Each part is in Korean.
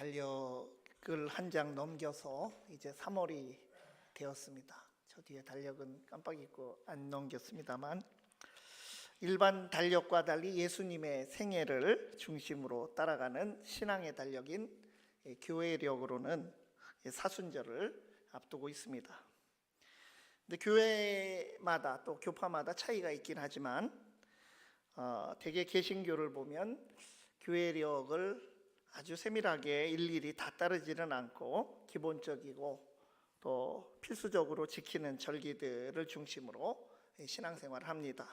달력을 한 장 넘겨서 이제 3월이 되었습니다. 저 뒤에 달력은 깜빡 잊고 안 넘겼습니다만, 일반 달력과 달리 예수님의 생애를 중심으로 따라가는 신앙의 달력인 교회력으로는 사순절을 앞두고 있습니다. 근데 교회마다 또 교파마다 차이가 있긴 하지만 대개 개신교를 보면 교회력을 아주 세밀하게 일일이 다 따르지는 않고 기본적이고 또 필수적으로 지키는 절기들을 중심으로 신앙생활을 합니다.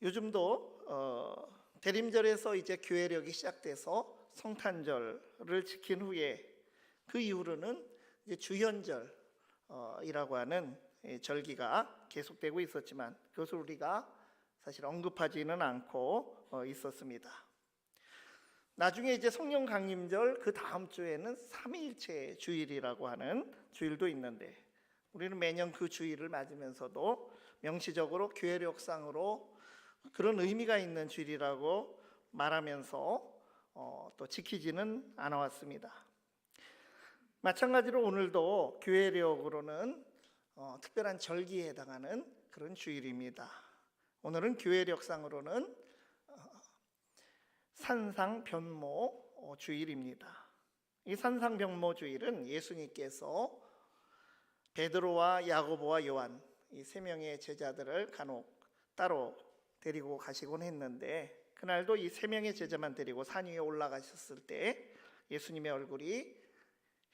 요즘도 대림절에서 이제 교회력이 시작돼서 성탄절을 지킨 후에 그 이후로는 이제 주현절이라고 하는 절기가 계속되고 있었지만 그것을 우리가 사실 언급하지는 않고 있었습니다. 나중에 이제 성령 강림절 그 다음 주에는 삼위일체 주일이라고 하는 주일도 있는데, 우리는 매년 그 주일을 맞으면서도 명시적으로 교회력상으로 그런 의미가 있는 주일이라고 말하면서 또 지키지는 않아 왔습니다. 마찬가지로 오늘도 교회력으로는 특별한 절기에 해당하는 그런 주일입니다. 오늘은 교회력상으로는 산상변모 주일입니다. 이 산상변모 주일은 예수님께서 베드로와 야고보와 요한 이 세 명의 제자들을 간혹 따로 데리고 가시곤 했는데, 그날도 이 세 명의 제자만 데리고 산 위에 올라가셨을 때 예수님의 얼굴이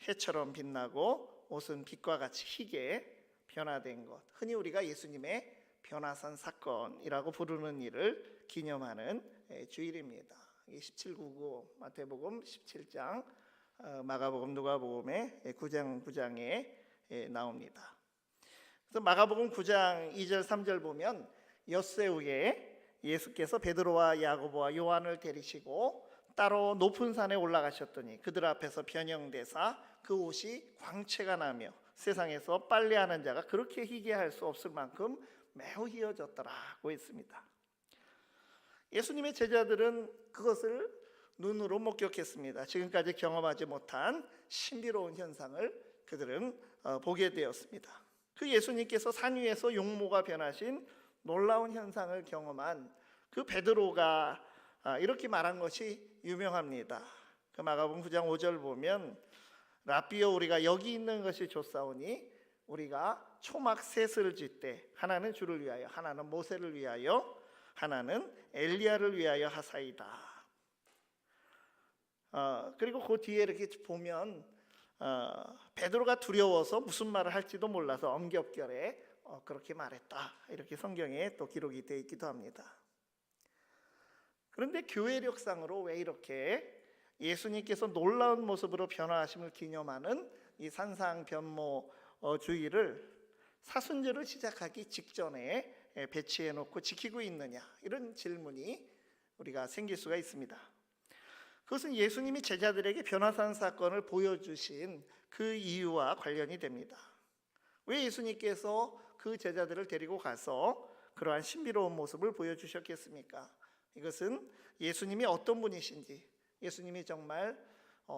해처럼 빛나고 옷은 빛과 같이 희게 변화된 것, 흔히 우리가 예수님의 변화산 사건이라고 부르는 일을 기념하는 주일입니다. 1799 마태복음 17장, 마가복음 누가복음의 9장에 나옵니다. 그래서 마가복음 9장 2절 3절 보면 엿새우에 예수께서 베드로와 야고보와 요한을 데리시고 따로 높은 산에 올라가셨더니 그들 앞에서 변형되사 그 옷이 광채가 나며 세상에서 빨래하는 자가 그렇게 희게 할 수 없을 만큼 매우 희어졌더라고 했습니다. 예수님의 제자들은 그것을 눈으로 목격했습니다. 지금까지 경험하지 못한 신비로운 현상을 그들은 보게 되었습니다. 그 예수님께서 산 위에서 용모가 변하신 놀라운 현상을 경험한 그 베드로가 이렇게 말한 것이 유명합니다. 그 마가복음 9장 5절 보면 라삐여 우리가 여기 있는 것이 좋사오니 우리가 초막 셋을 짓되 하나는 주를 위하여 하나는 모세를 위하여 하나는 엘리야를 위하여 하사이다. 그리고 그 뒤에 이렇게 보면 베드로가 두려워서 무슨 말을 할지도 몰라서 엄격결에 그렇게 말했다, 이렇게 성경에 또 기록이 되어 있기도 합니다. 그런데 교회력상으로 왜 이렇게 예수님께서 놀라운 모습으로 변화하심을 기념하는 이 산상변모 주일을 사순절을 시작하기 직전에 배치해 놓고 지키고 있느냐, 이런 질문이 우리가 생길 수가 있습니다. 그것은 예수님이 제자들에게 변화산 사건을 보여주신 그 이유와 관련이 됩니다. 왜 예수님께서 그 제자들을 데리고 가서 그러한 신비로운 모습을 보여주셨겠습니까? 이것은 예수님이 어떤 분이신지, 예수님이 정말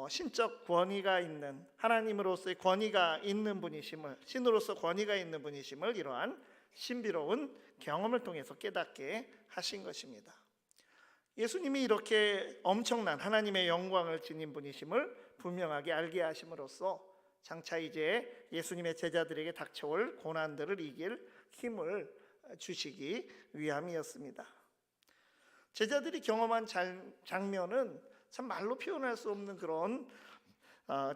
신적 권위가 있는, 하나님으로서의 권위가 있는 분이심을, 신으로서 권위가 있는 분이심을 이러한 신비로운 경험을 통해서 깨닫게 하신 것입니다. 예수님이 이렇게 엄청난 하나님의 영광을 지닌 분이심을 분명하게 알게 하심으로써 장차 이제 예수님의 제자들에게 닥쳐올 고난들을 이길 힘을 주시기 위함이었습니다. 제자들이 경험한 장면은 참 말로 표현할 수 없는 그런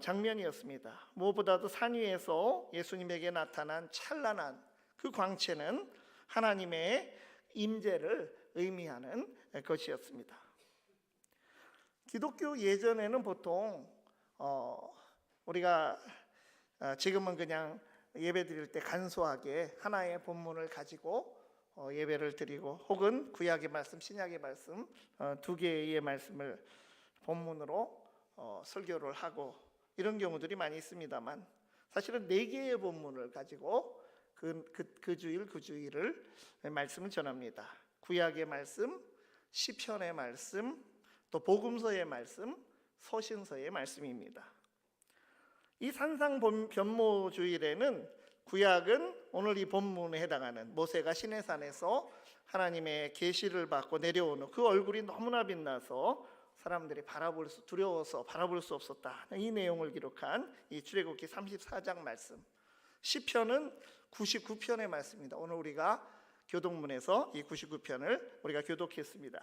장면이었습니다. 무엇보다도 산 위에서 예수님에게 나타난 찬란한 그 광채는 하나님의 임재를 의미하는 것이었습니다. 기독교 예전에는 보통 우리가 지금은 그냥 예배 드릴 때 간소하게 하나의 본문을 가지고 예배를 드리고, 혹은 구약의 말씀, 신약의 말씀 두 개의 말씀을 본문으로 설교를 하고, 이런 경우들이 많이 있습니다만, 사실은 네 개의 본문을 가지고 그 주일을 말씀을 전합니다. 구약의 말씀, 시편의 말씀, 또 복음서의 말씀, 서신서의 말씀입니다. 이 산상변모주일에는 구약은 오늘 이 본문에 해당하는 모세가 시내산에서 하나님의 계시를 받고 내려오는 그 얼굴이 너무나 빛나서 사람들이 두려워서 바라볼 수 없었다, 이 내용을 기록한 이 출애굽기 34장 말씀. 시편은 99편의 말씀입니다. 오늘 우리가 교독문에서 이 99편을 우리가 교독했습니다.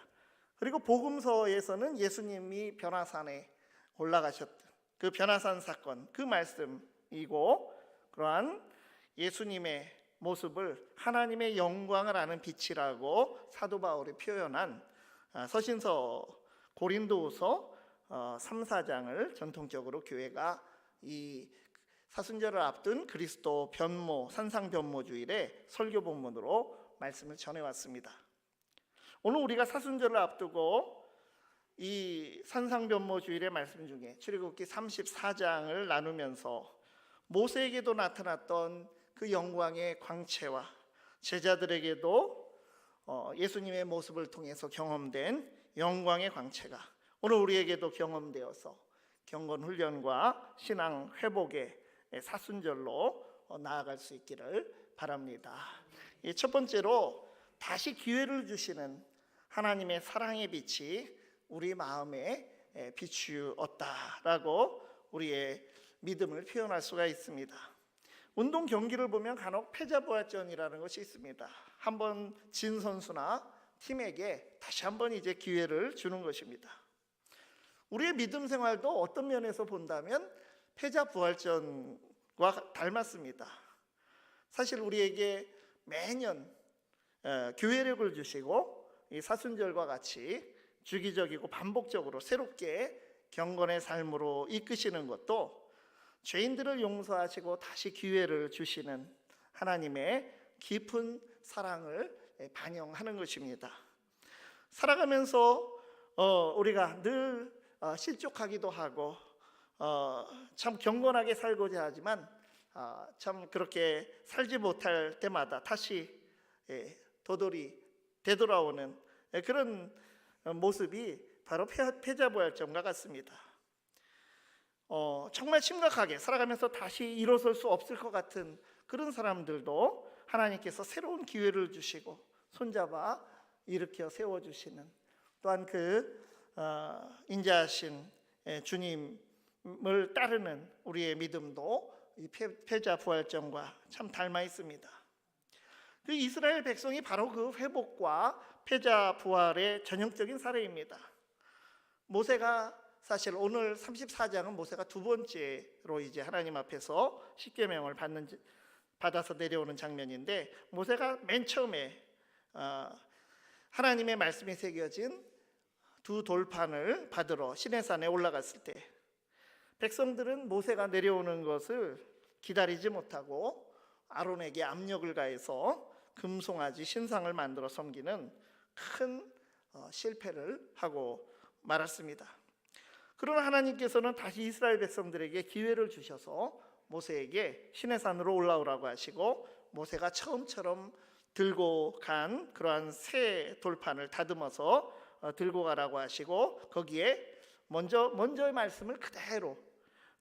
그리고 복음서에서는 예수님이 변화산에 올라가셨던 그 변화산 사건, 그 말씀이고, 그러한 예수님의 모습을 하나님의 영광을 아는 빛이라고 사도 바울이 표현한 서신서 고린도후서 3, 4장을 전통적으로 교회가 이 사순절을 앞둔 그리스도 변모, 산상변모주일에 설교 본문으로 말씀을 전해왔습니다. 오늘 우리가 사순절을 앞두고 이 산상변모주일의 말씀 중에 출애굽기 34장을 나누면서 모세에게도 나타났던 그 영광의 광채와 제자들에게도 예수님의 모습을 통해서 경험된 영광의 광채가 오늘 우리에게도 경험되어서 경건훈련과 신앙 회복의 사순절로 나아갈 수 있기를 바랍니다. 첫 번째로 다시 기회를 주시는 하나님의 사랑의 빛이 우리 마음에 비추었다라고 우리의 믿음을 표현할 수가 있습니다. 운동 경기를 보면 간혹 패자부활전이라는 것이 있습니다. 한번 진 선수나 팀에게 다시 한번 이제 기회를 주는 것입니다. 우리의 믿음 생활도 어떤 면에서 본다면 패자부활전과 닮았습니다. 사실 우리에게 매년 교회력을 주시고 이 사순절과 같이 주기적이고 반복적으로 새롭게 경건의 삶으로 이끄시는 것도 죄인들을 용서하시고 다시 기회를 주시는 하나님의 깊은 사랑을 반영하는 것입니다. 살아가면서 우리가 늘 실족하기도 하고 참 경건하게 살고자 하지만 참 그렇게 살지 못할 때마다 다시 되돌아오는 그런 모습이 바로 패자부활전과 같습니다. 정말 심각하게 살아가면서 다시 일어설 수 없을 것 같은 그런 사람들도 하나님께서 새로운 기회를 주시고 손잡아 일으켜 세워주시는, 또한 그 인자하신 주님을 따르는 우리의 믿음도 이 패자부활전과 참 닮아 있습니다. 그 이스라엘 백성이 바로 그 회복과 패자부활의 전형적인 사례입니다. 모세가 사실 오늘 34장은 모세가 두 번째로 이제 하나님 앞에서 십계명을 받아서 내려오는 장면인데, 모세가 맨 처음에 하나님의 말씀이 새겨진 두 돌판을 받으러 시내산에 올라갔을 때 백성들은 모세가 내려오는 것을 기다리지 못하고 아론에게 압력을 가해서 금송아지 신상을 만들어 섬기는 큰 실패를 하고 말았습니다. 그러나 하나님께서는 다시 이스라엘 백성들에게 기회를 주셔서 모세에게 시내산으로 올라오라고 하시고, 모세가 처음처럼 들고 간 그러한 새 돌판을 다듬어서 들고 가라고 하시고, 거기에 먼저의 말씀을 그대로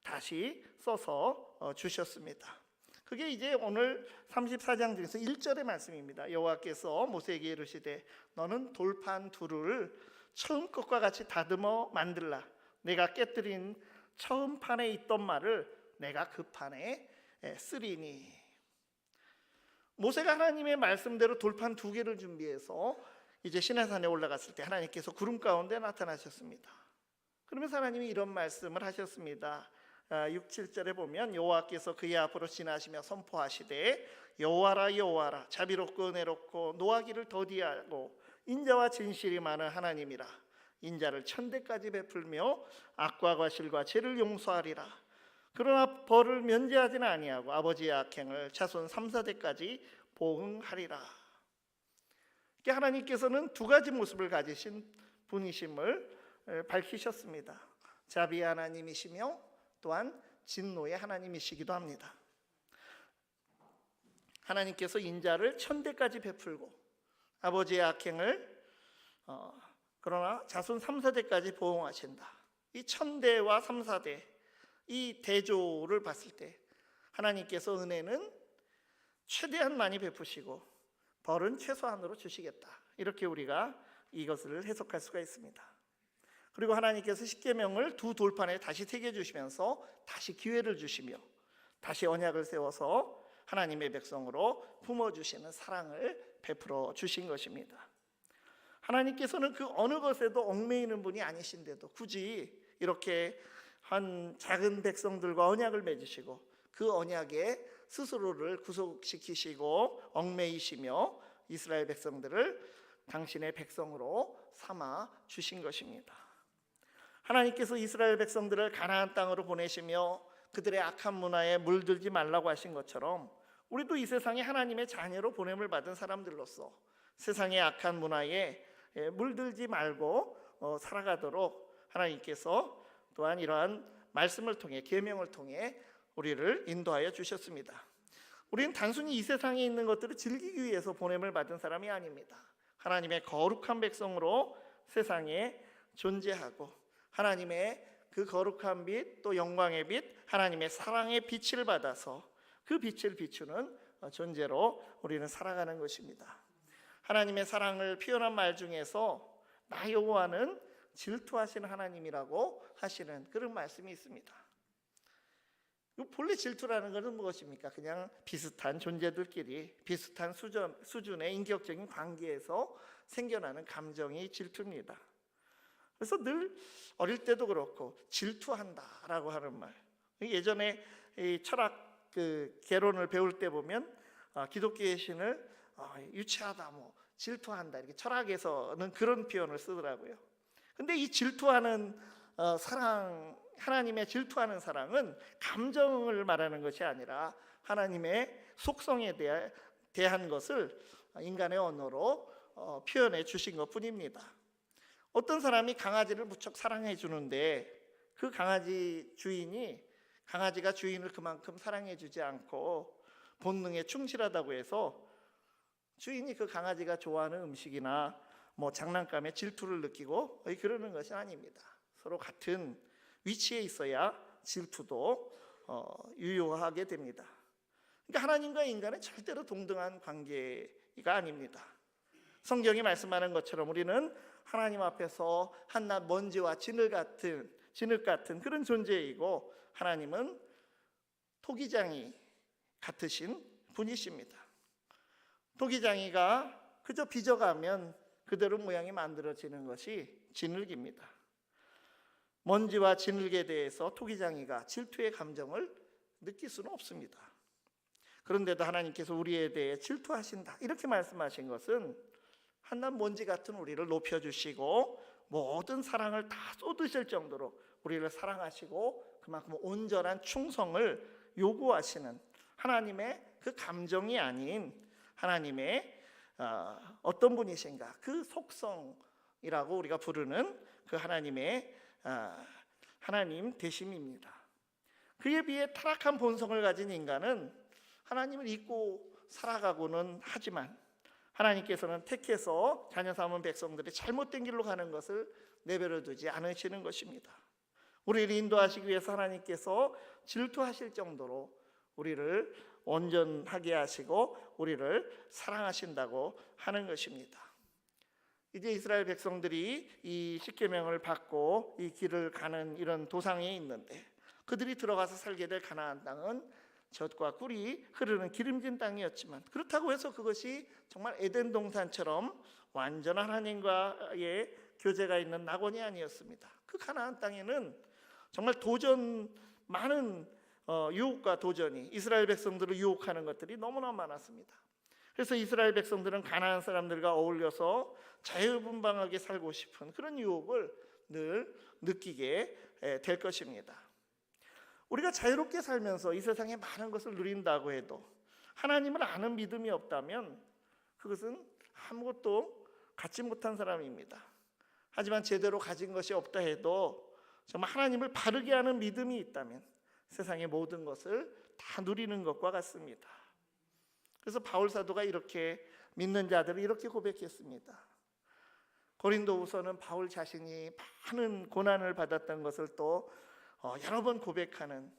다시 써서 주셨습니다. 그게 이제 오늘 34장 중에서 1절의 말씀입니다. 여호와께서 모세에게 이르시되 너는 돌판 둘을 처음 것과 같이 다듬어 만들라. 내가 깨뜨린 처음 판에 있던 말을 내가 그 판에 쓰리니. 모세가 하나님의 말씀대로 돌판 두 개를 준비해서 이제 시내산에 올라갔을 때 하나님께서 구름 가운데 나타나셨습니다. 그러면서 하나님이 이런 말씀을 하셨습니다. 6, 7절에 보면 여호와께서 그의 앞으로 지나시며 선포하시되 여호와라 여호와라 자비롭고 은혜롭고 노하기를 더디하고 인자와 진실이 많은 하나님이라. 인자를 천대까지 베풀며 악과 과실과 죄를 용서하리라. 그러나 벌을 면제하지는 아니하고 아버지의 악행을 자손 3, 4대까지 보응하리라. 하나님께서는 두 가지 모습을 가지신 분이심을 밝히셨습니다. 자비의 하나님이시며 또한 진노의 하나님이시기도 합니다. 하나님께서 인자를 천대까지 베풀고 아버지의 악행을 그러나 자손 3, 4대까지 보응하신다. 이 천대와 삼사대 이 대조를 봤을 때 하나님께서 은혜는 최대한 많이 베푸시고 벌은 최소한으로 주시겠다, 이렇게 우리가 이것을 해석할 수가 있습니다. 그리고 하나님께서 십계명을 두 돌판에 다시 새겨주시면서 다시 기회를 주시며 다시 언약을 세워서 하나님의 백성으로 품어주시는 사랑을 베풀어 주신 것입니다. 하나님께서는 그 어느 것에도 얽매이는 분이 아니신데도 굳이 이렇게 한 작은 백성들과 언약을 맺으시고 그 언약에 스스로를 구속시키시고 얽매이시며 이스라엘 백성들을 당신의 백성으로 삼아 주신 것입니다. 하나님께서 이스라엘 백성들을 가나안 땅으로 보내시며 그들의 악한 문화에 물들지 말라고 하신 것처럼 우리도 이 세상에 하나님의 자녀로 보냄을 받은 사람들로서 세상의 악한 문화에 물들지 말고 살아가도록 하나님께서 또한 이러한 말씀을 통해, 계명을 통해 우리를 인도하여 주셨습니다. 우리는 단순히 이 세상에 있는 것들을 즐기기 위해서 보냄을 받은 사람이 아닙니다. 하나님의 거룩한 백성으로 세상에 존재하고 하나님의 그 거룩한 빛, 또 영광의 빛, 하나님의 사랑의 빛을 받아서 그 빛을 비추는 존재로 우리는 살아가는 것입니다. 하나님의 사랑을 표현한 말 중에서 나 여호와는 질투하시는 하나님이라고 하시는 그런 말씀이 있습니다. 본래 질투라는 것은 무엇입니까? 그냥 비슷한 존재들끼리 비슷한 수준의 인격적인 관계에서 생겨나는 감정이 질투입니다. 그래서 늘 어릴 때도 그렇고 질투한다라고 하는 말, 예전에 이 철학 개론을 배울 때 보면 기독교의 신을 유치하다, 뭐 질투한다, 이렇게 철학에서는 그런 표현을 쓰더라고요. 근데 이 질투하는 사랑, 하나님의 질투하는 사랑은 감정을 말하는 것이 아니라 하나님의 속성에 대한 것을 인간의 언어로 표현해 주신 것뿐입니다. 어떤 사람이 강아지를 무척 사랑해 주는데 그 강아지 주인이 강아지가 주인을 그만큼 사랑해 주지 않고 본능에 충실하다고 해서 주인이 그 강아지가 좋아하는 음식이나 뭐 장난감에 질투를 느끼고 그러는 것이 아닙니다. 서로 같은 위치에 있어야 질투도 유효하게 됩니다. 그러니까 하나님과 인간은 절대로 동등한 관계가 아닙니다. 성경이 말씀하는 것처럼 우리는 하나님 앞에서 한낱 먼지와 진흙 같은 그런 존재이고 하나님은 토기장이 같으신 분이십니다. 토기장이가 그저 빚어가면 그대로 모양이 만들어지는 것이 진흙입니다. 먼지와 진흙에 대해서 토기장이가 질투의 감정을 느낄 수는 없습니다. 그런데도 하나님께서 우리에 대해 질투하신다, 이렇게 말씀하신 것은 한낱 먼지 같은 우리를 높여주시고 모든 사랑을 다 쏟으실 정도로 우리를 사랑하시고 그만큼 온전한 충성을 요구하시는 하나님의 그 감정이 아닌 하나님의 어떤 분이신가, 그 속성이라고 우리가 부르는 그 하나님의 하나님 되심입니다. 그에 비해 타락한 본성을 가진 인간은 하나님을 잊고 살아가고는 하지만 하나님께서는 택해서 자녀 삼은 백성들이 잘못된 길로 가는 것을 내버려 두지 않으시는 것입니다. 우리를 인도하시기 위해서 하나님께서 질투하실 정도로 우리를 온전하게 하시고 우리를 사랑하신다고 하는 것입니다. 이제 이스라엘 백성들이 이 십계명을 받고 이 길을 가는 이런 도상에 있는데 그들이 들어가서 살게 될 가나안 땅은 젖과 꿀이 흐르는 기름진 땅이었지만 그렇다고 해서 그것이 정말 에덴 동산처럼 완전한 하나님과의 교제가 있는 낙원이 아니었습니다. 그 가나안 땅에는 정말 많은 유혹과 도전이 이스라엘 백성들을 유혹하는 것들이 너무나 많았습니다. 그래서 이스라엘 백성들은 가나안 사람들과 어울려서 자유분방하게 살고 싶은 그런 유혹을 늘 느끼게 될 것입니다. 우리가 자유롭게 살면서 이 세상에 많은 것을 누린다고 해도 하나님을 아는 믿음이 없다면 그것은 아무것도 갖지 못한 사람입니다. 하지만 제대로 가진 것이 없다 해도 정말 하나님을 바르게 아는 믿음이 있다면 세상의 모든 것을 다 누리는 것과 같습니다. 그래서 바울 사도가 이렇게 믿는 자들을 이렇게 고백했습니다. 고린도후서는 바울 자신이 많은 고난을 받았던 것을 또 여러 번 고백하는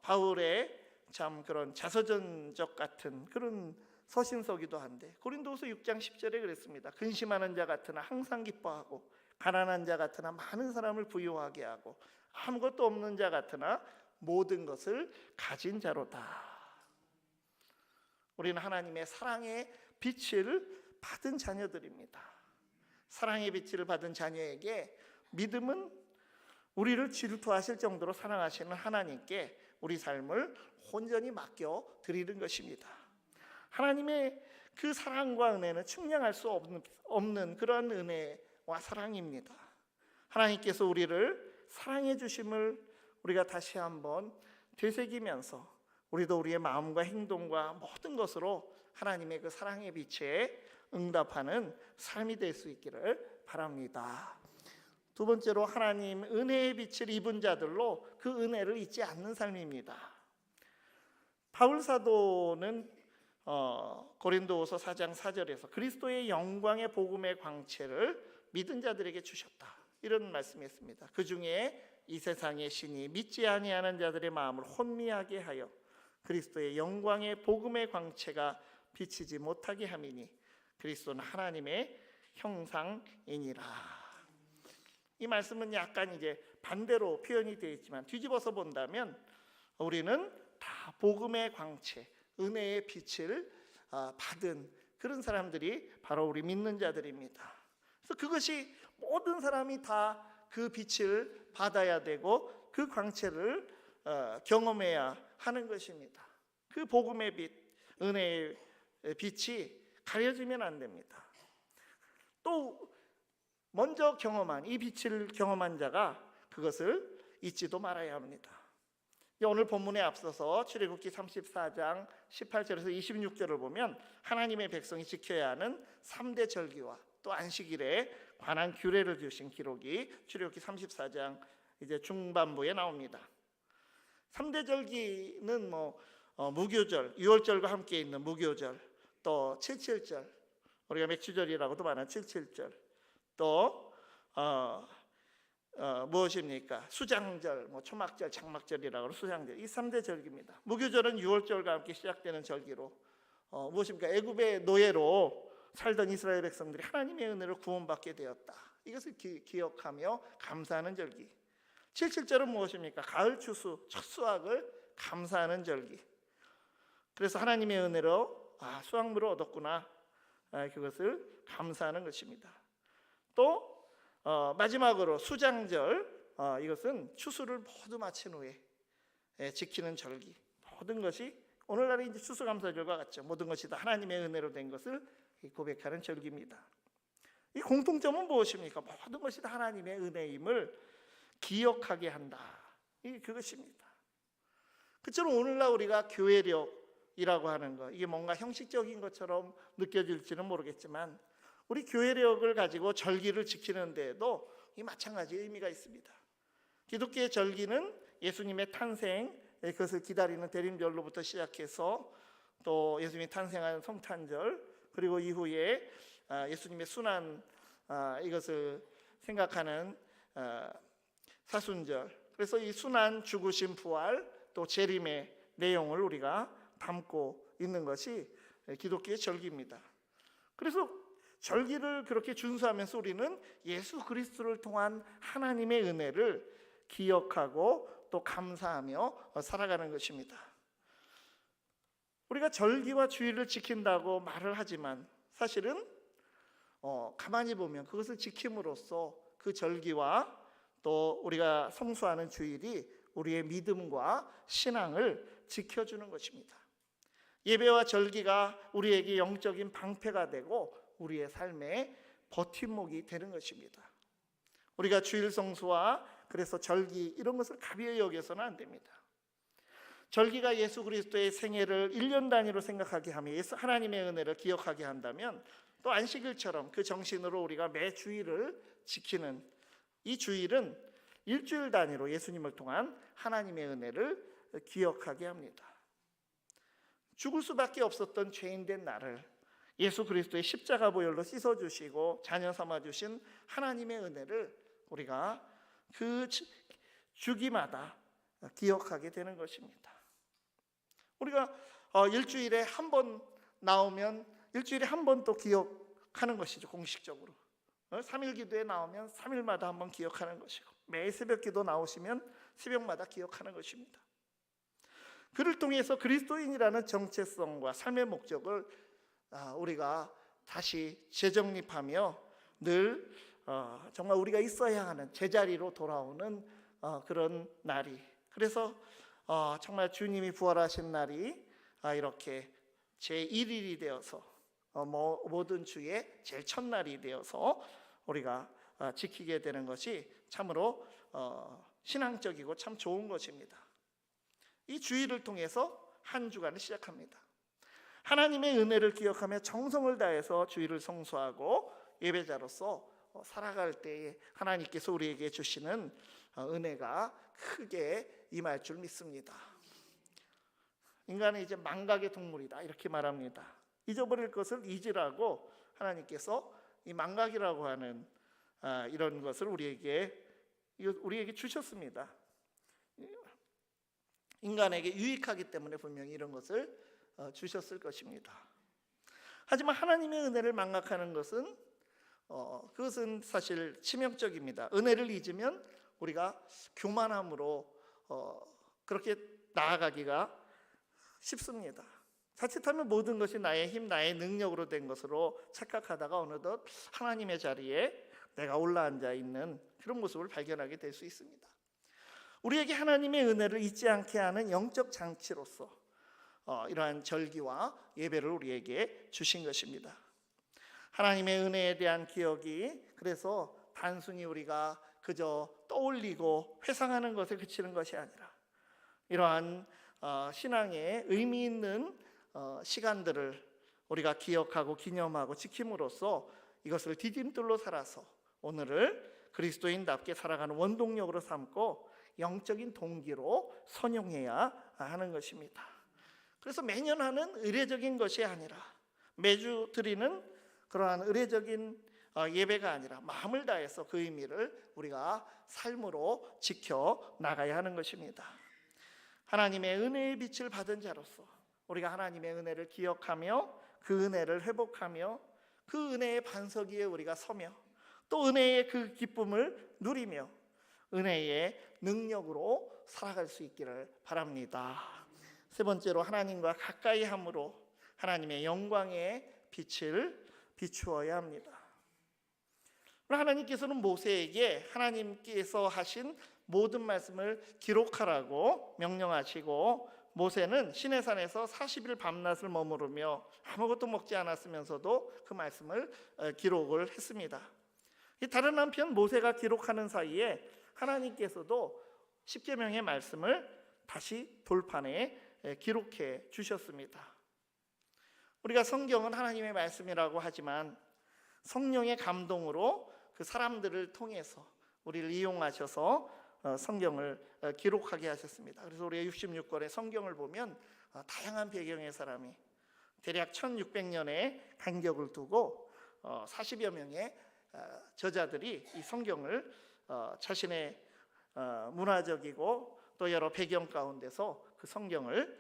바울의 참 그런 자서전적 같은 그런 서신서기도 한데, 고린도후서 6장 10절에 그랬습니다. 근심하는 자 같으나 항상 기뻐하고, 가난한 자 같으나 많은 사람을 부유하게 하고, 아무것도 없는 자 같으나 모든 것을 가진 자로다. 우리는 하나님의 사랑의 빛을 받은 자녀들입니다. 사랑의 빛을 받은 자녀에게 믿음은 우리를 질투하실 정도로 사랑하시는 하나님께 우리 삶을 온전히 맡겨 드리는 것입니다. 하나님의 그 사랑과 은혜는 측량할 수 없는 그런 은혜와 사랑입니다. 하나님께서 우리를 사랑해 주심을 우리가 다시 한번 되새기면서 우리도 우리의 마음과 행동과 모든 것으로 하나님의 그 사랑의 빛에 응답하는 삶이 될 수 있기를 바랍니다. 두 번째로, 하나님 은혜의 빛을 입은 자들로 그 은혜를 잊지 않는 삶입니다. 바울 사도는 고린도후서 4장 4절에서 그리스도의 영광의 복음의 광채를 믿은 자들에게 주셨다, 이런 말씀했습니다. 그 중에 이 세상의 신이 믿지 아니하는 자들의 마음을 혼미하게 하여 그리스도의 영광의 복음의 광채가 비치지 못하게 함이니 그리스도는 하나님의 형상이니라. 이 말씀은 약간 이제 반대로 표현이 되어 있지만 뒤집어서 본다면 우리는 다 복음의 광채, 은혜의 빛을 받은 그런 사람들이 바로 우리 믿는 자들입니다. 그래서 그것이 모든 사람이 다 그 빛을 받아야 되고 그 광채를 경험해야 하는 것입니다. 그 복음의 빛, 은혜의 빛이 가려지면 안 됩니다. 또 먼저 경험한 이 빛을 경험한 자가 그것을 잊지도 말아야 합니다. 오늘 본문에 앞서서 출애굽기 34장 18절에서 26절을 보면 하나님의 백성이 지켜야 하는 3대 절기와 또 안식일에 관한 규례를 주신 기록이 출애굽기 34장 이제 중반부에 나옵니다. 3대 절기는 무교절, 유월절과 함께 있는 무교절, 또 칠칠절, 우리가 맥주절이라고도 말하는 칠칠절, 또 무엇입니까? 수장절, 초막절, 장막절이라고 수장절, 이 3대 절기입니다. 무교절은 유월절과 함께 시작되는 절기로 무엇입니까? 애굽의 노예로 살던 이스라엘 백성들이 하나님의 은혜로 구원받게 되었다, 이것을 기억하며 감사하는 절기. 칠칠절은 무엇입니까? 가을 추수, 첫 수확을 감사하는 절기. 그래서 하나님의 은혜로 수확물을 얻었구나, 그것을 감사하는 것입니다. 또 마지막으로 수장절, 이것은 추수를 모두 마친 후에 지키는 절기. 모든 것이 오늘날의 이제 추수감사절과 같죠. 모든 것이 다 하나님의 은혜로 된 것을 고백하는 절기입니다. 이 공통점은 무엇입니까? 모든 것이 다 하나님의 은혜임을 기억하게 한다, 그것입니다. 그처럼 오늘날 우리가 교회력이라고 하는 것, 이게 뭔가 형식적인 것처럼 느껴질지는 모르겠지만 우리 교회력을 가지고 절기를 지키는 데에도 이 마찬가지 의미가 있습니다. 기독교의 절기는 예수님의 탄생, 그것을 기다리는 대림절로부터 시작해서 또 예수님이 탄생한 성탄절, 그리고 이후에 예수님의 순환, 이것을 생각하는 사순절, 그래서 이 순환, 죽으심, 부활, 또 재림의 내용을 우리가 담고 있는 것이 기독교의 절기입니다. 그래서 절기를 그렇게 준수하면서 우리는 예수 그리스도를 통한 하나님의 은혜를 기억하고 또 감사하며 살아가는 것입니다. 우리가 절기와 주일을 지킨다고 말을 하지만 사실은 가만히 보면 그것을 지킴으로써 그 절기와 또 우리가 성수하는 주일이 우리의 믿음과 신앙을 지켜주는 것입니다. 예배와 절기가 우리에게 영적인 방패가 되고 우리의 삶의 버팀목이 되는 것입니다. 우리가 주일 성수와 그래서 절기 이런 것을 가벼이 여겨서는 안 됩니다. 절기가 예수 그리스도의 생애를 1년 단위로 생각하게 하며 하나님의 은혜를 기억하게 한다면 또 안식일처럼 그 정신으로 우리가 매 주일을 지키는 이 주일은 일주일 단위로 예수님을 통한 하나님의 은혜를 기억하게 합니다. 죽을 수밖에 없었던 죄인된 나를 예수 그리스도의 십자가 보혈로 씻어주시고 자녀 삼아주신 하나님의 은혜를 우리가 그 주기마다 기억하게 되는 것입니다. 우리가 일주일에 한 번 나오면 일주일에 한 번 또 기억하는 것이죠. 공식적으로 3일 기도에 나오면 3일마다 한 번 기억하는 것이고, 매일 새벽 기도 나오시면 새벽마다 기억하는 것입니다. 그를 통해서 그리스도인이라는 정체성과 삶의 목적을 우리가 다시 재정립하며 늘 정말 우리가 있어야 하는 제자리로 돌아오는 그런 날이, 그래서 정말 주님이 부활하신 날이 이렇게 제1일이 되어서 모든 주의 제일 첫날이 되어서 우리가 지키게 되는 것이 참으로 신앙적이고 참 좋은 것입니다. 이 주일을 통해서 한 주간을 시작합니다. 하나님의 은혜를 기억하며 정성을 다해서 주일을 성수하고 예배자로서 살아갈 때에 하나님께서 우리에게 주시는 은혜가 크게 임할 줄 믿습니다. 인간은 이제 망각의 동물이다 이렇게 말합니다. 잊어버릴 것을 잊으라고 하나님께서 이 망각이라고 하는 이런 것을 우리에게 주셨습니다. 인간에게 유익하기 때문에 분명히 이런 것을 주셨을 것입니다. 하지만 하나님의 은혜를 망각하는 것은 그것은 사실 치명적입니다. 은혜를 잊으면 우리가 교만함으로 그렇게 나아가기가 쉽습니다. 자칫하면 모든 것이 나의 힘, 나의 능력으로 된 것으로 착각하다가 어느덧 하나님의 자리에 내가 올라앉아 있는 그런 모습을 발견하게 될 수 있습니다. 우리에게 하나님의 은혜를 잊지 않게 하는 영적 장치로서 이러한 절기와 예배를 우리에게 주신 것입니다. 하나님의 은혜에 대한 기억이 그래서 단순히 우리가 그저 떠올리고 회상하는 것에 그치는 것이 아니라 이러한 신앙의 의미 있는 시간들을 우리가 기억하고 기념하고 지킴으로써 이것을 디딤돌로 살아서 오늘을 그리스도인답게 살아가는 원동력으로 삼고 영적인 동기로 선용해야 하는 것입니다. 그래서 매년 하는 의례적인 것이 아니라 매주 드리는 그러한 의례적인 예배가 아니라 마음을 다해서 그 의미를 우리가 삶으로 지켜 나가야 하는 것입니다. 하나님의 은혜의 빛을 받은 자로서 우리가 하나님의 은혜를 기억하며 그 은혜를 회복하며 그 은혜의 반석 위에 우리가 서며 또 은혜의 그 기쁨을 누리며 은혜의 능력으로 살아갈 수 있기를 바랍니다. 세 번째로 하나님과 가까이 함으로 하나님의 영광의 빛을 비추어야 합니다. 하나님께서는 모세에게 하나님께서 하신 모든 말씀을 기록하라고 명령하시고 모세는 시내산에서 40일 밤낮을 머무르며 아무것도 먹지 않았으면서도 그 말씀을 기록을 했습니다. 다른 한편 모세가 기록하는 사이에 하나님께서도 십계명의 말씀을 다시 돌판에 기록해 주셨습니다. 우리가 성경은 하나님의 말씀이라고 하지만 성령의 감동으로 그 사람들을 통해서 우리를 이용하셔서 성경을 기록하게 하셨습니다. 그래서 우리가 66권의 성경을 보면 다양한 배경의 사람이 대략 1600년의 간격을 두고 40여 명의 저자들이 이 성경을 자신의 문화적이고 또 여러 배경 가운데서 그 성경을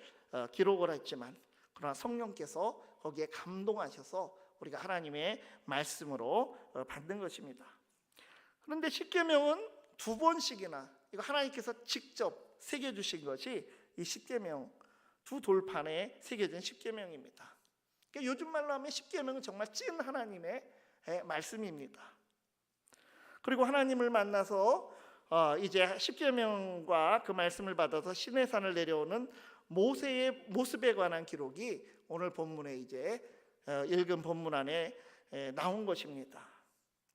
기록을 했지만 그러나 성령께서 거기에 감동하셔서 우리가 하나님의 말씀으로 받는 것입니다. 그런데 십계명은 2번씩이나 이거 하나님께서 직접 새겨주신 것이 이 십계명 두 돌판에 새겨진 십계명입니다. 그러니까 요즘 말로 하면 십계명은 정말 찐 하나님의 말씀입니다. 그리고 하나님을 만나서 이제 십계명과 그 말씀을 받아서 시내산을 내려오는 모세의 모습에 관한 기록이 오늘 본문에 이제 읽은 본문 안에 나온 것입니다.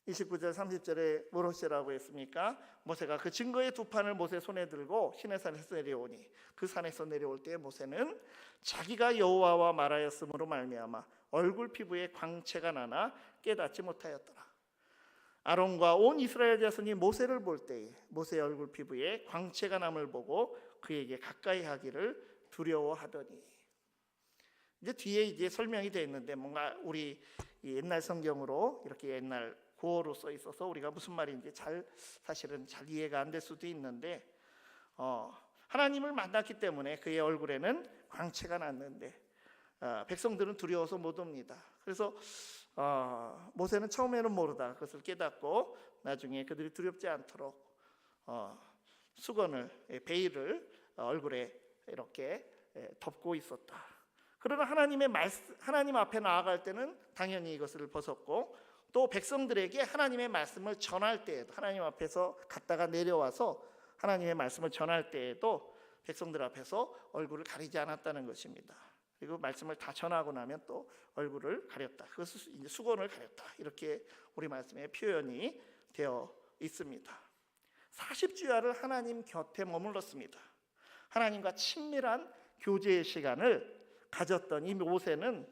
29절 30절에 무엇이라고 했습니까? 모세가 그 증거의 두 판을 모세 손에 들고 시내산에서 내려오니 그 산에서 내려올 때 모세는 자기가 여호와와 말하였으므로 말미암아 얼굴 피부에 광채가 나나 깨닫지 못하였더라. 아론과 온 이스라엘 자손이 모세를 볼 때에 모세의 얼굴 피부에 광채가 남을 보고 그에게 가까이 하기를 두려워하더니 이제 뒤에 이제 설명이 되어 있는데 뭔가 우리 옛날 성경으로 이렇게 옛날 구어로 써 있어서 우리가 무슨 말인지 사실은 잘 이해가 안 될 수도 있는데 하나님을 만났기 때문에 그의 얼굴에는 광채가 났는데 백성들은 두려워서 못 옵니다. 그래서 모세는 처음에는 모르다 그것을 깨닫고 나중에 그들이 두렵지 않도록 수건을 베일을 얼굴에 이렇게 덮고 있었다. 그러나 하나님 앞에 나아갈 때는 당연히 이것을 벗었고 또 백성들에게 하나님의 말씀을 전할 때에도 하나님 앞에서 갔다가 내려와서 하나님의 말씀을 전할 때에도 백성들 앞에서 얼굴을 가리지 않았다는 것입니다. 그리고 말씀을 다 전하고 나면 또 얼굴을 가렸다. 그것을 이제 수건을 가렸다. 이렇게 우리 말씀에 표현이 되어 있습니다. 40주야를 하나님 곁에 머물렀습니다. 하나님과 친밀한 교제의 시간을 가졌던 이 모세는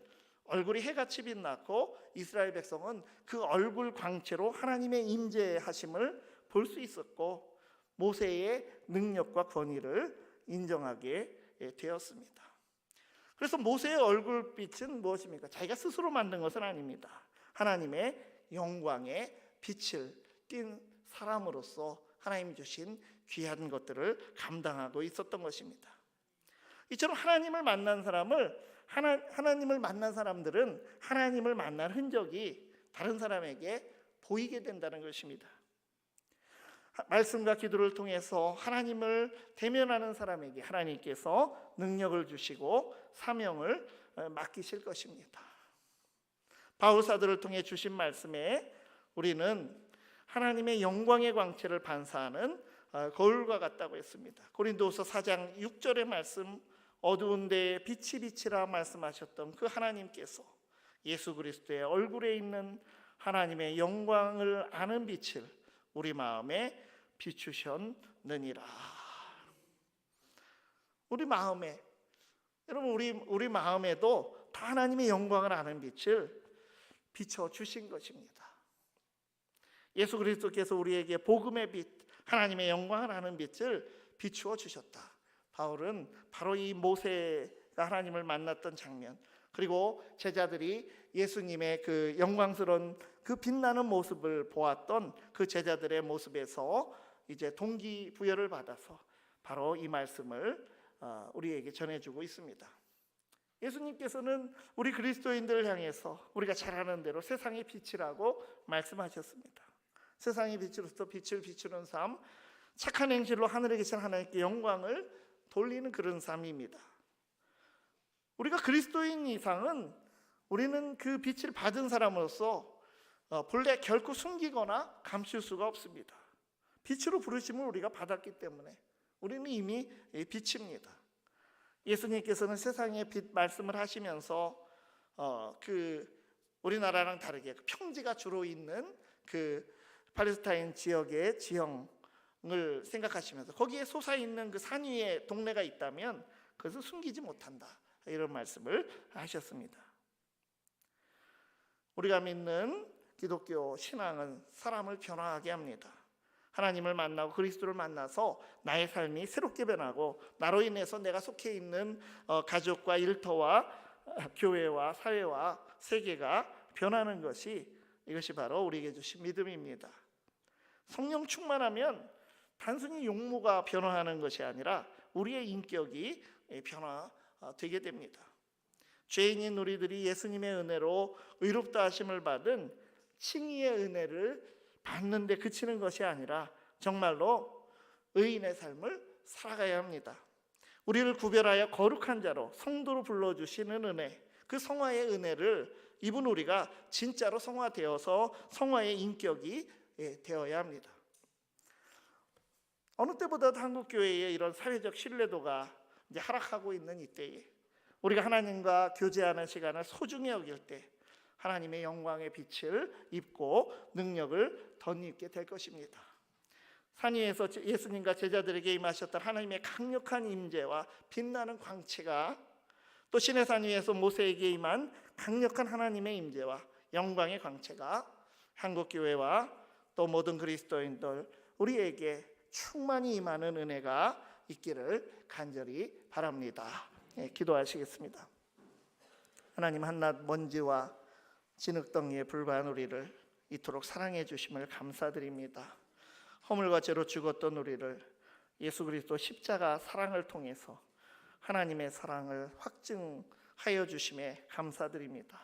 얼굴이 해같이 빛났고 이스라엘 백성은 그 얼굴 광채로 하나님의 임재하심을 볼 수 있었고 모세의 능력과 권위를 인정하게 되었습니다. 그래서 모세의 얼굴빛은 무엇입니까? 자기가 스스로 만든 것은 아닙니다. 하나님의 영광의 빛을 띤 사람으로서 하나님 주신 귀한 것들을 감당하고 있었던 것입니다. 이처럼 하나님을 만난 사람들은 하나님을 만난 흔적이 다른 사람에게 보이게 된다는 것입니다. 말씀과 기도를 통해서 하나님을 대면하는 사람에게 하나님께서 능력을 주시고 사명을 맡기실 것입니다. 바울 사도를 통해 주신 말씀에 우리는 하나님의 영광의 광채를 반사하는 거울과 같다고 했습니다. 고린도후서 4장 6절의 말씀, 어두운 데에 빛이 비치라 말씀하셨던 그 하나님께서 예수 그리스도의 얼굴에 있는 하나님의 영광을 아는 빛을 우리 마음에 비추셨느니라. 우리 마음에, 여러분 우리 마음에도 다 하나님의 영광을 아는 빛을 비춰 주신 것입니다. 예수 그리스도께서 우리에게 복음의 빛, 하나님의 영광을 아는 빛을 비추어 주셨다. 바울은 바로 이 모세가 하나님을 만났던 장면, 그리고 제자들이 예수님의 그 영광스러운 그 빛나는 모습을 보았던 그 제자들의 모습에서 이제 동기부여를 받아서 바로 이 말씀을 우리에게 전해주고 있습니다. 예수님께서는 우리 그리스도인들을 향해서 우리가 잘 아는 대로 세상의 빛이라고 말씀하셨습니다. 세상의 빛으로서 빛을 비추는 삶, 착한 행실로 하늘에 계신 하나님께 영광을 돌리는 그런 삶입니다. 우리가 그리스도인 이상은 우리는 그 빛을 받은 사람으로서 본래 결코 숨기거나 감출 수가 없습니다. 빛으로 부르심을 우리가 받았기 때문에 우리는 이미 빛입니다. 예수님께서는 세상의 빛 말씀을 하시면서 우리나라랑 다르게 평지가 주로 있는 그 팔레스타인 지역의 지형을 생각하시면서 거기에 솟아있는 그 산 위에 동네가 있다면 그것을 숨기지 못한다, 이런 말씀을 하셨습니다. 우리가 믿는 기독교 신앙은 사람을 변화하게 합니다. 하나님을 만나고 그리스도를 만나서 나의 삶이 새롭게 변하고 나로 인해서 내가 속해 있는 가족과 일터와 교회와 사회와 세계가 변하는 이것이 바로 우리에게 주신 믿음입니다. 성령 충만하면 단순히 용모가 변화하는 것이 아니라 우리의 인격이 변화되게 됩니다. 죄인인 우리들이 예수님의 은혜로 의롭다 하심을 받은 칭의의 은혜를 받는 데 그치는 것이 아니라 정말로 의인의 삶을 살아가야 합니다. 우리를 구별하여 거룩한 자로 성도로 불러주시는 은혜, 그 성화의 은혜를 입은 우리가 진짜로 성화되어서 성화의 인격이 되어야 합니다. 어느 때보다도 한국교회의 이런 사회적 신뢰도가 이제 하락하고 있는 이때에 우리가 하나님과 교제하는 시간을 소중히 여길 때 하나님의 영광의 빛을 입고 능력을 덧입게 될 것입니다. 산 위에서 예수님과 제자들에게 임하셨던 하나님의 강력한 임재와 빛나는 광채가 또 시내산 위에서 모세에게 임한 강력한 하나님의 임재와 영광의 광채가 한국교회와 또 모든 그리스도인들 우리에게 충만히 임하는 은혜가 있기를 간절히 바랍니다. 기도하시겠습니다. 하나님 한낱 먼지와 진흙덩이에 불과한 우리를 이토록 사랑해 주심을 감사드립니다. 허물과 죄로 죽었던 우리를 예수 그리스도 십자가 사랑을 통해서 하나님의 사랑을 확증하여 주심에 감사드립니다.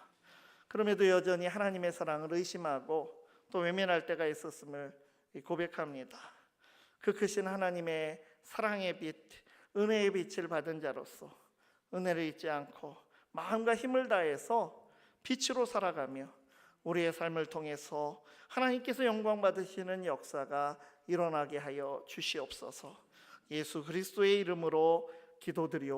그럼에도 여전히 하나님의 사랑을 의심하고 또 외면할 때가 있었음을 고백합니다. 그 크신 하나님의 사랑의 빛, 은혜의 빛을 받은 자로서 은혜를 잊지 않고 마음과 힘을 다해서 빛으로 살아가며 우리의 삶을 통해서 하나님께서 영광 받으시는 역사가 일어나게 하여 주시옵소서. 예수 그리스도의 이름으로 기도드리옵소서.